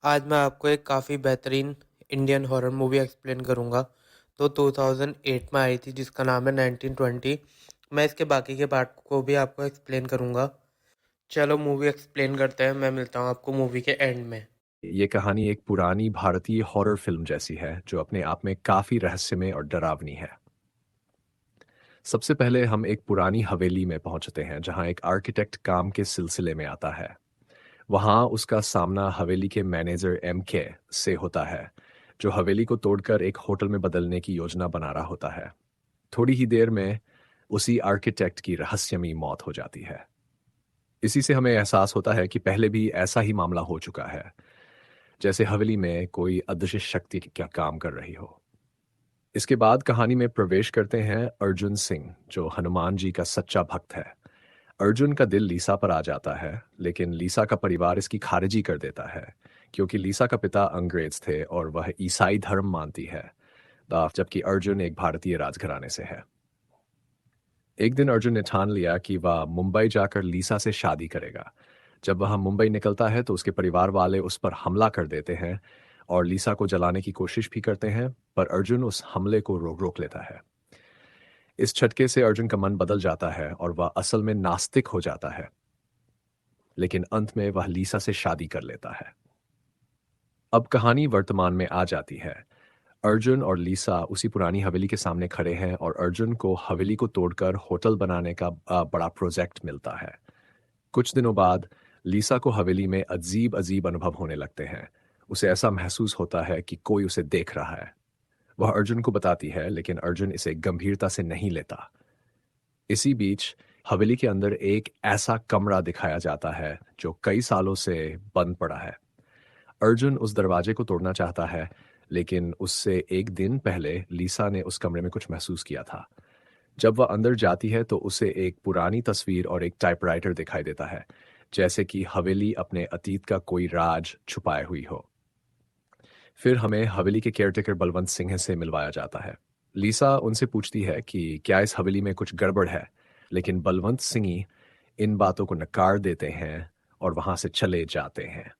आज मैं आपको एक काफ़ी बेहतरीन इंडियन हॉरर मूवी एक्सप्लेन करूँगा। तो 2008 में आई थी जिसका नाम है 1920। मैं इसके बाकी के पार्ट को भी आपको एक्सप्लेन करूँगा। चलो मूवी एक्सप्लेन करते हैं, मैं मिलता हूँ आपको मूवी के एंड में। ये कहानी एक पुरानी भारतीय हॉरर फिल्म जैसी है जो अपने आप में काफी रहस्यमय और डरावनी है। सबसे पहले हम एक पुरानी हवेली में पहुंचते हैं जहां एक आर्किटेक्ट काम के सिलसिले में आता है। वहां उसका सामना हवेली के मैनेजर के से होता है, जो हवेली को तोड़कर एक होटल में बदलने की योजना बना रहा होता है। थोड़ी ही देर में उसी आर्किटेक्ट की रहस्यमयी मौत हो जाती है। इसी से हमें एहसास होता है कि पहले भी ऐसा ही मामला हो चुका है, जैसे हवेली में कोई अदृश्य शक्ति क्या काम कर रही हो। इसके बाद कहानी में प्रवेश करते हैं अर्जुन सिंह, जो हनुमान जी का सच्चा भक्त है। अर्जुन का दिल लीसा पर आ जाता है, लेकिन लीसा का परिवार इसकी खारिजी कर देता है, क्योंकि लीसा का पिता अंग्रेज थे और वह ईसाई धर्म मानती है, जबकि अर्जुन एक भारतीय राजघराने से है। एक दिन अर्जुन ने ठान लिया कि वह मुंबई जाकर लीसा से शादी करेगा। जब वह मुंबई निकलता है तो उसके परिवार वाले उस पर हमला कर देते हैं और लीसा को जलाने की कोशिश भी करते हैं, पर अर्जुन उस हमले को रोक रोक लेता है। इस झटके से अर्जुन का मन बदल जाता है और वह असल में नास्तिक हो जाता है, लेकिन अंत में वह लीसा से शादी कर लेता है। अब कहानी वर्तमान में आ जाती है। अर्जुन और लीसा उसी पुरानी हवेली के सामने खड़े हैं और अर्जुन को हवेली को तोड़कर होटल बनाने का बड़ा प्रोजेक्ट मिलता है। कुछ दिनों बाद लीसा को हवेली में अजीब अजीब अनुभव होने लगते हैं। उसे ऐसा महसूस होता है कि कोई उसे देख रहा है। वह अर्जुन को बताती है, लेकिन अर्जुन इसे गंभीरता से नहीं लेता। इसी बीच हवेली के अंदर एक ऐसा कमरा दिखाया जाता है जो कई सालों से बंद पड़ा है। अर्जुन उस दरवाजे को तोड़ना चाहता है, लेकिन उससे एक दिन पहले लीसा ने उस कमरे में कुछ महसूस किया था। जब वह अंदर जाती है तो उसे एक पुरानी तस्वीर और एक टाइपराइटर दिखाई देता है, जैसे कि हवेली अपने अतीत का कोई राज छुपाए हुई हो। फिर हमें हवेली के केयरटेकर बलवंत सिंह से मिलवाया जाता है। लीसा उनसे पूछती है कि क्या इस हवेली में कुछ गड़बड़ है, लेकिन बलवंत सिंह ही इन बातों को नकार देते हैं और वहां से चले जाते हैं।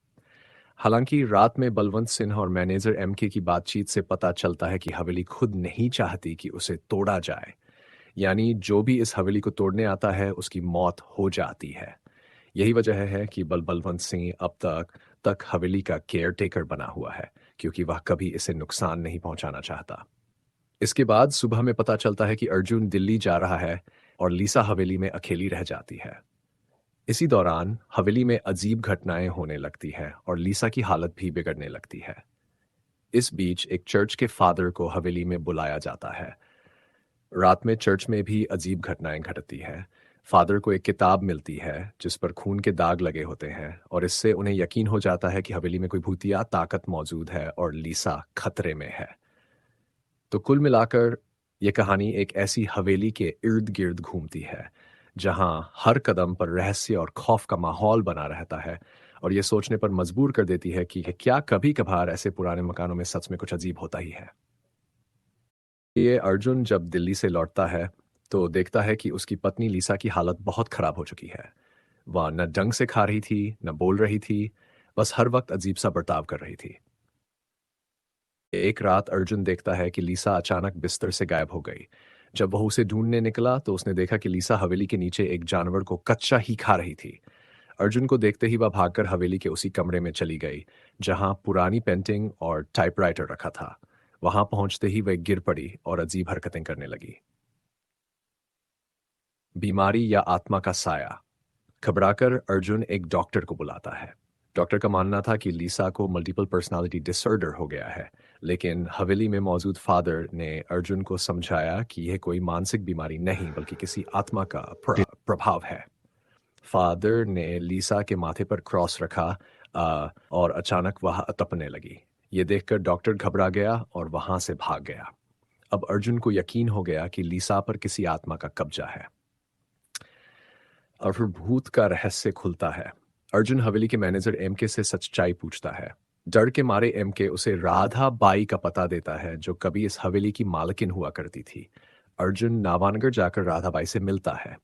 हालांकि रात में बलवंत सिन्हा और मैनेजर के की बातचीत से पता चलता है कि हवेली खुद नहीं चाहती कि उसे तोड़ा जाए, यानी जो भी इस हवेली को तोड़ने आता है उसकी मौत हो जाती है। यही वजह है कि बलवंत सिंह अब तक हवेली का केयर टेकर बना हुआ है, क्योंकि वह कभी इसे नुकसान नहीं पहुंचाना चाहता। इसके बाद सुबह में पता चलता है कि अर्जुन दिल्ली जा रहा है और लीसा हवेली में अकेली रह जाती है। इसी दौरान हवेली में अजीब घटनाएं होने लगती हैं और लीसा की हालत भी बिगड़ने लगती है। इस बीच एक चर्च के फादर को हवेली में बुलाया जाता है। रात में चर्च में भी अजीब घटनाएं घटती हैं। फादर को एक किताब मिलती है जिस पर खून के दाग लगे होते हैं, और इससे उन्हें यकीन हो जाता है कि हवेली में कोई भूतिया ताकत मौजूद है और लीसा खतरे में है। तो कुल मिलाकर यह कहानी एक ऐसी हवेली के इर्द गिर्द घूमती है जहां हर कदम पर रहस्य और खौफ का माहौल बना रहता है, और यह सोचने पर मजबूर कर देती है कि क्या कभी कभार ऐसे पुराने मकानों में सच में कुछ अजीब होता ही है। ये अर्जुन जब दिल्ली से लौटता है तो देखता है कि उसकी पत्नी लीसा की हालत बहुत खराब हो चुकी है। वह न ढंग से खा रही थी, न बोल रही थी, बस हर वक्त अजीब सा बर्ताव कर रही थी। एक रात अर्जुन देखता है कि लीसा अचानक बिस्तर से गायब हो गई। जब वह उसे ढूंढने निकला तो उसने देखा कि लीसा हवेली के नीचे एक जानवर को कच्चा ही खा रही थी। अर्जुन को देखते ही वह भागकर हवेली के उसी कमरे में चली गई जहां पुरानी पेंटिंग और टाइपराइटर रखा था। वहां पहुंचते ही वह गिर पड़ी और अजीब हरकतें करने लगी। बीमारी या आत्मा का साया। घबराकर अर्जुन एक डॉक्टर को बुलाता है। डॉक्टर का मानना था कि लीसा को मल्टीपल पर्सनालिटी डिसऑर्डर हो गया है, लेकिन हवेली में मौजूद फादर ने अर्जुन को समझाया कि यह कोई मानसिक बीमारी नहीं बल्कि किसी आत्मा का प्रभाव है। फादर ने लीसा के माथे पर क्रॉस रखा, और अचानक वह तपने लगी। ये देखकर डॉक्टर घबरा गया और वहां से भाग गया। अब अर्जुन को यकीन हो गया कि लीसा पर किसी आत्मा का कब्जा है। और फिर भूत का रहस्य खुलता है। अर्जुन हवेली के मैनेजर से सच्चाई पूछता है। डर के मारे उसे राधा बाई का पता देता है, जो कभी इस हवेली की मालकिन हुआ करती थी। अर्जुन नावानगर जाकर राधा बाई से मिलता है।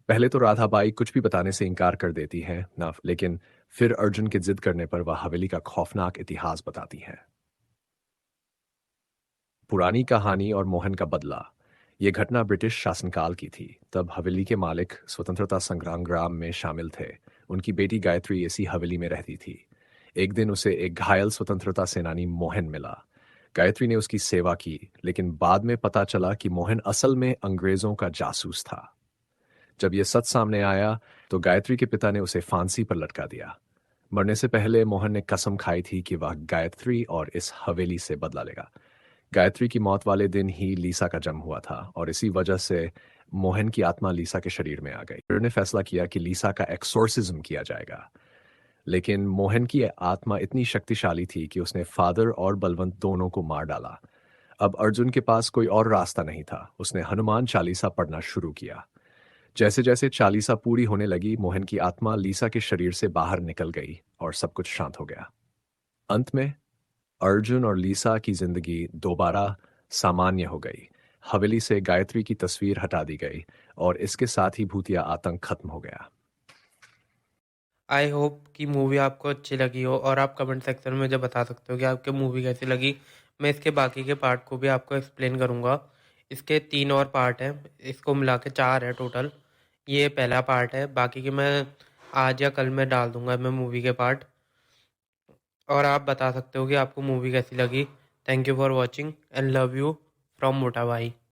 पहले तो राधा बाई कुछ भी बताने से इनकार कर देती है ना, लेकिन फिर अर्जुन के जिद करने पर वह हवेली का खौफनाक इतिहास बताती है। पुरानी कहानी और मोहन का बदला। ये घटना ब्रिटिश शासनकाल की थी। तब हवेली के मालिक स्वतंत्रता संग्राम में शामिल थे। उनकी बेटी गायत्री इसी हवेली में रहती थी। एक दिन उसे एक घायल स्वतंत्रता सेनानी मोहन मिला। गायत्री ने उसकी सेवा की, लेकिन बाद में पता चला कि मोहन असल में अंग्रेजों का जासूस था। जब यह सच सामने आया तो गायत्री के पिता ने उसे फांसी पर लटका दिया। मरने से पहले मोहन ने कसम खाई थी कि वह गायत्री और इस हवेली से बदला लेगा। गायत्री की मौत वाले दिन ही लीसा का जन्म हुआ था और इसी वजह से मोहन की आत्मा लीसा के शरीर में आ गई। उन्होंने फैसला किया कि लीसा का एक्सोर्सिज्म किया जाएगा। लेकिन मोहन की आत्मा इतनी शक्तिशाली थी कि उसने फादर और बलवंत दोनों को मार डाला। अब अर्जुन के पास कोई और रास्ता नहीं था। उसने हनुमान चालीसा पढ़ना शुरू किया। जैसे जैसे चालीसा पूरी होने लगी, मोहन की आत्मा लीसा के शरीर से बाहर निकल गई और सब कुछ शांत हो गया। अंत में अर्जुन और लीसा की जिंदगी दोबारा सामान्य हो गई। हवेली से गायत्री की तस्वीर हटा दी गई और इसके साथ ही भूतिया आतंक खत्म हो गया। आई होप कि मूवी आपको अच्छी लगी हो और आप कमेंट सेक्शन में मुझे बता सकते हो कि आपको मूवी कैसी लगी। मैं इसके बाकी के पार्ट को भी आपको एक्सप्लेन करूँगा। इसके 3 और पार्ट हैं, इसको मिला के 4 है टोटल। ये पहला पार्ट है, बाकी के मैं आज या कल में डाल दूँगा मैं मूवी के पार्ट। और आप बता सकते हो कि आपको मूवी कैसी लगी। Thank you for watching and love you from मोटा भाई।